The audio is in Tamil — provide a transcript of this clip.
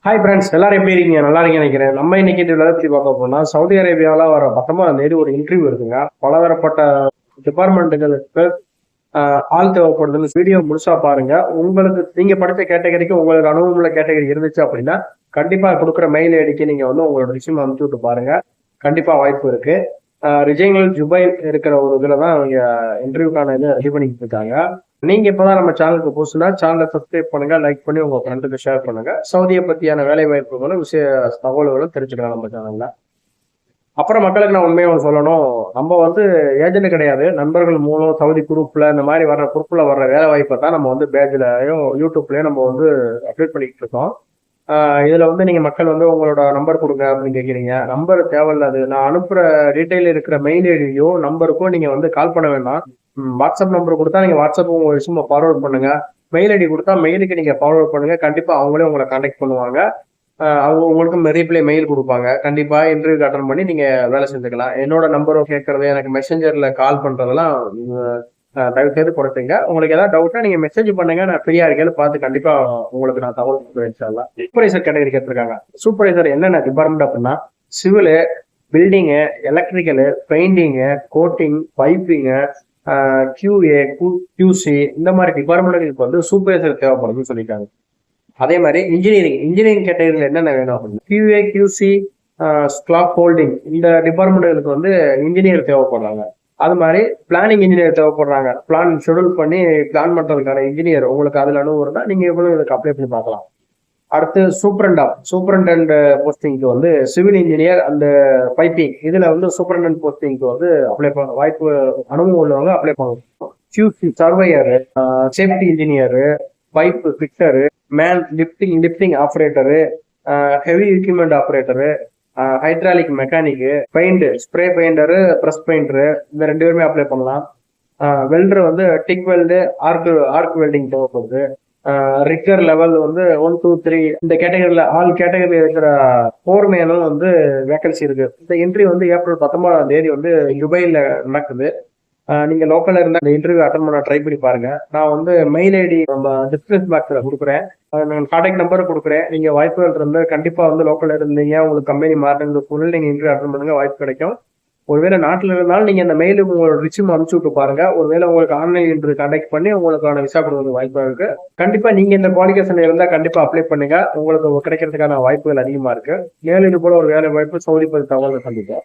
ஹாய் ஃப்ரெண்ட்ஸ், எல்லாரும் எப்படி இருக்கீங்க? நல்லா இருக்கீங்க நினைக்கிறேன். நம்ம இன்னைக்கு இந்த பத்தி பார்க்க போனா சவுதி அரேபியாவில் வர 19ஆம் தேதி ஒரு இன்டர்வியூ இருக்குங்க. பலதரப்பட்ட டிபார்ட்மெண்ட்டுகளுக்கு ஆள் தேவைப்படுதுன்னு வீடியோ முழுசா பாருங்க. உங்களுக்கு நீங்க படித்த கேட்டகரிக்கு உங்களுக்கு அனுபவம் உள்ள கேட்டகரி இருந்துச்சு அப்படின்னா கண்டிப்பா கொடுக்குற மெயில் ஐடிக்கு நீங்க வந்து உங்களோட ரிசியூம் அனுப்பிச்சு விட்டு பாருங்க. கண்டிப்பா வாய்ப்பு இருக்கு. ரிஜைனல் ஜுபை இருக்கிற ஒரு இதுல தான் அவங்க இன்டர்வியூக்கான இதை ரெடி பண்ணிக்கிட்டு இருக்காங்க. நீங்க இப்பதான் நம்ம சேனலுக்கு புதுசுனா சேனலை சப்ஸ்கிரைப் பண்ணுங்க, லைக் பண்ணி உங்க ஃப்ரெண்டுக்கு ஷேர் பண்ணுங்க. சவுதியை பத்தியான வேலை வாய்ப்புகளும் தகவல்களும் தெரிஞ்சுக்கலாம் நம்ம சேனல்ல. அப்புறம் மக்களுக்கு நான் உண்மையை சொல்லணும், நம்ம வந்து ஏஜென்ட் கிடையாது. நண்பர்கள் மூலம் சவுதி குரூப்ல இந்த மாதிரி வர்ற குரூப்ல வர்ற வேலை வாய்ப்பை தான் நம்ம வந்து பேஜ்லயும் யூடியூப்லயும் நம்ம வந்து அப்டேட் பண்ணிக்கிட்டு இருக்கோம். இதுல வந்து நீங்க மக்கள் வந்து உங்களோட நம்பர் கொடுங்க அப்படின்னு கேட்குறீங்க. நம்பர் தேவையில்ல. அது நான் அனுப்புற டீட்டெயில் இருக்கிற மெயில் ஐடியோ நம்பருக்கோ நீங்க வந்து கால் பண்ண வேண்டாம். வாட்ஸ்அப் நம்பர் கொடுத்தா நீங்க வாட்ஸ்அப் உங்க விஷயமா ஃபார்வர்ட் பண்ணுங்க. மெயில் ஐடி கொடுத்தா மெயிலுக்கு நீங்க ஃபார்வர்ட் பண்ணுங்க. கண்டிப்பா அவங்களே உங்களை கான்டாக்ட் பண்ணுவாங்க. அவங்க உங்களுக்கு ரீப்ளை மெயில் கொடுப்பாங்க. கண்டிப்பா இன்டர்வியூ அட்டன் பண்ணி நீங்க வேலை செஞ்சுக்கலாம். என்னோட நம்பரும் கேட்கறது, எனக்கு மெசேஞ்சர்ல கால் பண்றதெல்லாம் தயவு செய்து குறைச்சுங்க. உங்களுக்கு ஏதாவது டவுட்னா நீங்க மெசேஜ் பண்ணுங்க. நான் ஃப்ரீயா இருக்கேன்னு பார்த்து கண்டிப்பா உங்களுக்கு நான் தகவல் கொடுத்துருவேன். சூப்பர்வைசர் கேட்டகரி கேட்டிருக்காங்க. சூப்பர்வைசர் என்னென்ன டிபார்ட்மெண்ட் அப்படின்னா civil, building, electrical, painting, coating, piping, QA, QC இந்த மாதிரி டிபார்ட்மெண்ட்டுக்கு வந்து சூப்பர்வைசர் தேவைப்படுதுன்னு சொல்லிட்டாங்க. அதே மாதிரி இன்ஜினியரிங் கேட்டகரியில் என்னென்ன வேணும் அப்படின்னா கியூஏ, கியூசி, ஸ்கிளாப் ஹோல்டிங் இந்த டிபார்ட்மெண்ட்டுகளுக்கு வந்து இன்ஜினியர் தேவைப்படுறாங்க. அது மாதிரி பிளானிங் இன்ஜினியர் தேவைப்படுறாங்க. பிளான் ஷெடியூல் பண்ணி பிளான் பண்றதுக்கான இன்ஜினியர் உங்களுக்கு அதுல அனுபவம் இருந்தா நீங்க எவ்வளவு இதுக்கு அப்ளை பண்ணி பார்க்கலாம். அடுத்து சூப்பரண்டன்ட் போஸ்டிங்க்கு வந்து சிவில் இன்ஜினியர் அந்த பைப்பிங் இதுல வந்து சூப்பரண்டன்ட் போஸ்டிங்க்கு வந்து அப்ளை பண்ண வாய்ப்பு அனுபவம் உள்ளவங்க அப்ளை பண்ணலாம். QC surveyor, safety engineer, pipe fitter, man lifting operator, heavy equipment operator, hydraulic mechanic, spray painter, brush painter இந்த 2 பேருமே அப்ளை பண்ணலாம். வெல்டர் வந்து டிக் வெல்டு, ஆர்க் வெல்டிங் தேவைப்படுது. ரிக்கர் லெவல் வந்து 1, 2, 3 இந்த கேட்டகரியில ஆல் கேட்டகரி இருக்கிற ஃபோர்மேனும் வந்து வேகன்சி இருக்கு. இந்த என்ட்ரி வந்து ஏப்ரல் 19ஆம் தேதி வந்து துபாயில நடக்குது. நீங்க லோக்கல்ல இருந்தா இந்த இன்டர்வியூ அட்டன் பண்ண ட்ரை பண்ணி பாருங்க. நான் வந்து மெயில் ஐடி நம்ம டிஸ்கிரிப்ஷன் பாக்ஸ்ல கொடுக்குறேன். நான் கான்டாக்ட் நம்பர் கொடுக்குறேன். நீங்க வாய்ப்புகள் இருந்து கண்டிப்பா வந்து லோக்கல்ல இருந்தீங்க, உங்களுக்கு கம்பெனி மாறுற சூழ்நிலை நீங்க இன்டர்வியூ அட்டன் பண்ணுங்க, வாய்ப்பு கிடைக்கும். ஒருவேளை நாட்டில் இருந்தாலும் நீங்க இந்த மெயிலுக்கு உங்களோட ரிசியூம் அனுப்பிச்சு விட்டு பாருங்க. ஒருவேளை உங்களுக்கு ஆன்லைன் இன்டர்வியூ கான்டாக்ட் பண்ணி உங்களுக்கான விசா கொடுக்கறது வாய்ப்பு இருக்கு. கண்டிப்பா நீங்க இந்த குவாலிஃபிகேஷன் இருந்தா கண்டிப்பா அப்ளை பண்ணுங்க. உங்களுக்கு கிடைக்கிறதுக்கான வாய்ப்புகள் அதிகமா இருக்கு. மேலும் இது போல ஒரு வேலை வாய்ப்பு சவுதி பத்தி தகவல் சந்திப்போம்.